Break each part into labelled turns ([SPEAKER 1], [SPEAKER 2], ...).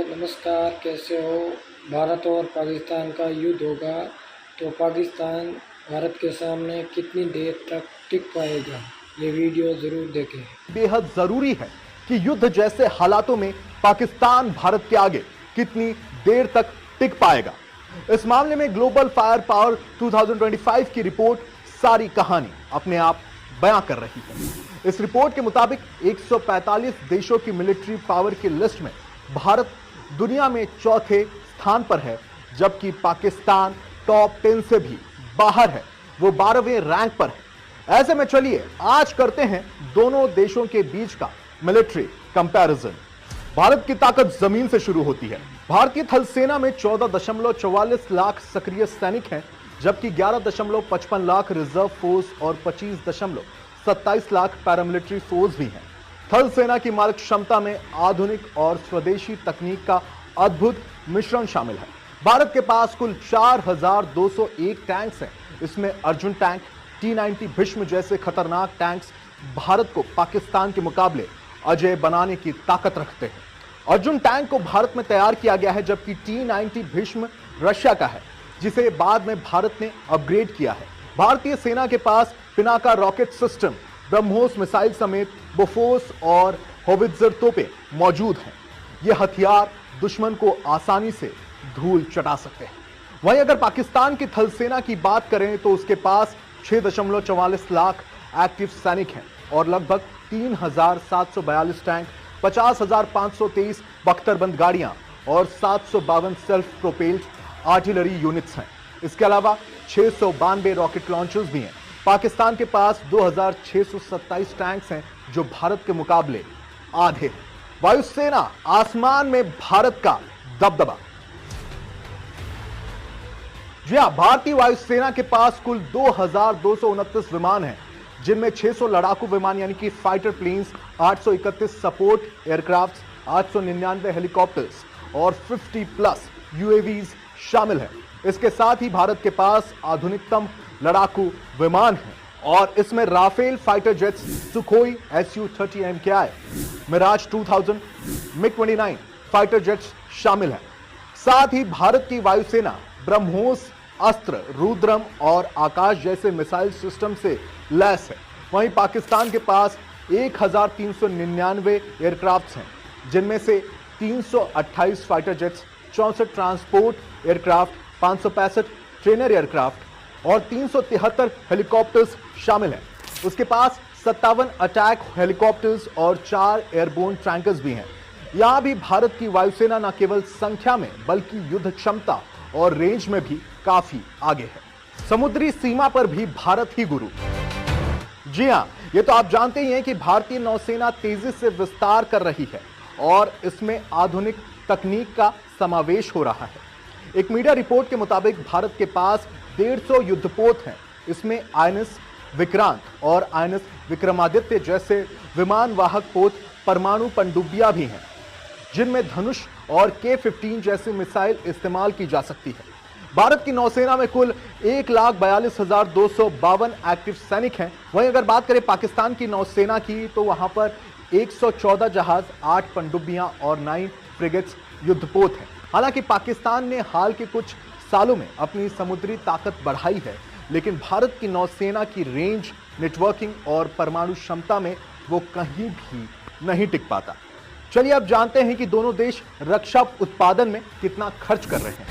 [SPEAKER 1] नमस्कार, कैसे हो। भारत और पाकिस्तान का युद्ध होगा तो पाकिस्तान भारत के सामने कितनी देर तक टिक पाएगा, ये वीडियो ज़रूर देखें।
[SPEAKER 2] बेहद जरूरी है कि युद्ध जैसे हालातों में पाकिस्तान भारत के आगे कितनी देर तक टिक पाएगा। इस मामले में ग्लोबल फायर पावर 2025 की रिपोर्ट सारी कहानी अपने आप बयां कर रही है। इस रिपोर्ट के मुताबिक 145 देशों की मिलिट्री पावर की लिस्ट में भारत दुनिया में चौथे स्थान पर है, जबकि पाकिस्तान टॉप 10 से भी बाहर है, वो 12वें रैंक पर है। ऐसे में चलिए आज करते हैं दोनों देशों के बीच का मिलिट्री कंपैरिजन। भारत की ताकत जमीन से शुरू होती है। भारतीय थल सेना में 14.44 लाख सक्रिय सैनिक हैं, जबकि 11.55 लाख रिजर्व फोर्स और 25.27 लाख पैरामिलिट्री फोर्स भी हैं। थल सेना की मारक क्षमता में आधुनिक और स्वदेशी तकनीक का अद्भुत मिश्रण शामिल है। भारत के पास कुल 4201 टैंक्स हैं। इसमें अर्जुन टैंक, T-90 भीष्म जैसे खतरनाक टैंक्स भारत को पाकिस्तान के मुकाबले अजय बनाने की ताकत रखते हैं। अर्जुन टैंक को भारत में तैयार किया गया है, जबकि T-90 भीष्म रशिया का है, जिसे बाद में भारत ने अपग्रेड किया है। भारतीय सेना के पास Pinaka rocket system, BrahMos missile समेत बोफोर्स और होवित्जर तोपें मौजूद हैं। ये हथियार दुश्मन को आसानी से धूल चटा सकते हैं। वहीं अगर पाकिस्तान की थल सेना की बात करें तो उसके पास 6.44 लाख एक्टिव सैनिक हैं और लगभग 3,742 टैंक, 50,523 बख्तरबंद गाड़ियां और 752 सेल्फ प्रोपेल्ड आर्टिलरी यूनिट्स हैं। इसके अलावा 692 रॉकेट लॉन्चर्स भी हैं। पाकिस्तान के पास 2,627 टैंक्स हैं, जो भारत के मुकाबले आधे हैं। वायुसेना आसमान में भारत का दबदबा। जी हां, भारतीय वायुसेना के पास कुल 2,229 विमान हैं, जिनमें 600 लड़ाकू विमान यानी कि fighter planes, 831 support aircraft, 899 helicopters और 50+ यूएवीज शामिल हैं। इसके साथ ही भारत के पास आधुनिकतम लड़ाकू विमान हैं और इसमें Rafale fighter jets, Sukhoi Su-30 MKI, Mirage 2000, मिग-29 फाइटर जेट्स शामिल हैं। साथ ही भारत की वायुसेना ब्रह्मोस अस्त्र, रुद्रम और आकाश जैसे मिसाइल सिस्टम से लैस है। वहीं पाकिस्तान के पास 1,399 एयरक्राफ्ट हैं, जिनमें से 328 fighter jets, 64 transport aircraft, 565 trainer aircraft और 373 हेलीकॉप्टर्स शामिल हैं। उसके पास 57 अटैक हेलीकॉप्टर्स और 4 एयरबोर्न टैंकर्स भी हैं। यहां भी भारत की वायुसेना न केवल संख्या में बल्कि युद्ध क्षमता और रेंज में भी काफी आगे है। समुद्री सीमा पर भी भारत ही गुरु। जी हां, ये तो आप जानते ही हैं कि भारतीय नौसेना तेजी से विस्तार कर रही है और इसमें आधुनिक तकनीक का समावेश हो रहा है। एक मीडिया रिपोर्ट के मुताबिक भारत के पास 150 युद्धपोत हैं। इसमें INS विक्रांत और INS विक्रमादित्य जैसे विमान वाहक पोत परमाणु पनडुब्बियां भी हैं, जिनमें धनुष और K-15 जैसी मिसाइल इस्तेमाल की जा सकती है। भारत की नौसेना में कुल 1,42,252 एक्टिव सैनिक हैं। वहीं अगर बात करें पाकिस्तान की नौसेना की, तो वहां पर 114 जहाज, 8 पनडुब्बियां और 9 फ्रिगेट्स युद्धपोत हैं। हालांकि पाकिस्तान ने हाल के कुछ सालों में अपनी समुद्री ताकत बढ़ाई है, लेकिन भारत की नौसेना की रेंज, नेटवर्किंग और परमाणु क्षमता में वो कहीं भी नहीं टिक पाता। चलिए अब जानते हैं कि दोनों देश रक्षा उत्पादन में कितना खर्च कर रहे हैं।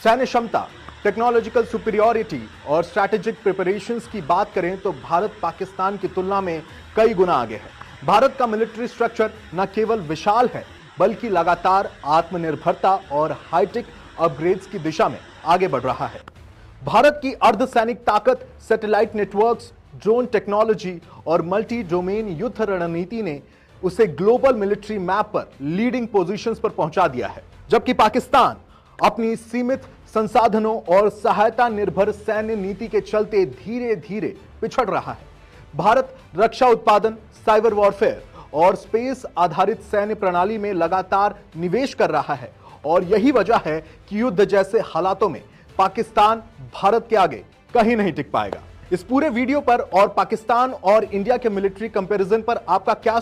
[SPEAKER 2] सैन्य क्षमता, टेक्नोलॉजिकल सुपीरियरिटी और स्ट्रैटेजिक प्रिपरेशंस की बात करें तो भारत पाकिस्तान की तुलना में कई गुना आगे है। भारत का मिलिट्री स्ट्रक्चर न केवल विशाल है, बल्कि लगातार आत्मनिर्भरता और हाईटेक अपग्रेड्स की दिशा में आगे बढ़ रहा है। भारत की अर्धसैनिक ताकत, सैटेलाइट नेटवर्क्स, ड्रोन टेक्नोलॉजी और मल्टी डोमेन युद्ध रणनीति ने उसे ग्लोबल मिलिट्री मैप पर लीडिंग पोजीशंस पर पहुंचा दिया है, जबकि पाकिस्तान अपनी सीमित संसाधनों और सहायता निर्भर सैन्य नीति के चलते धीरे धीरे पिछड़ रहा है। भारत रक्षा उत्पादन, साइबर वॉरफेयर और स्पेस आधारित सैन्य प्रणाली में लगातार निवेश कर रहा है और यही वजह है कि युद्ध जैसे हालातों में पाकिस्तान भारत के आगे कहीं नहीं टिक पाएगा। इस पूरे वीडियो पर और पाकिस्तान और इंडिया के मिलिट्री कंपैरिजन पर आपका क्या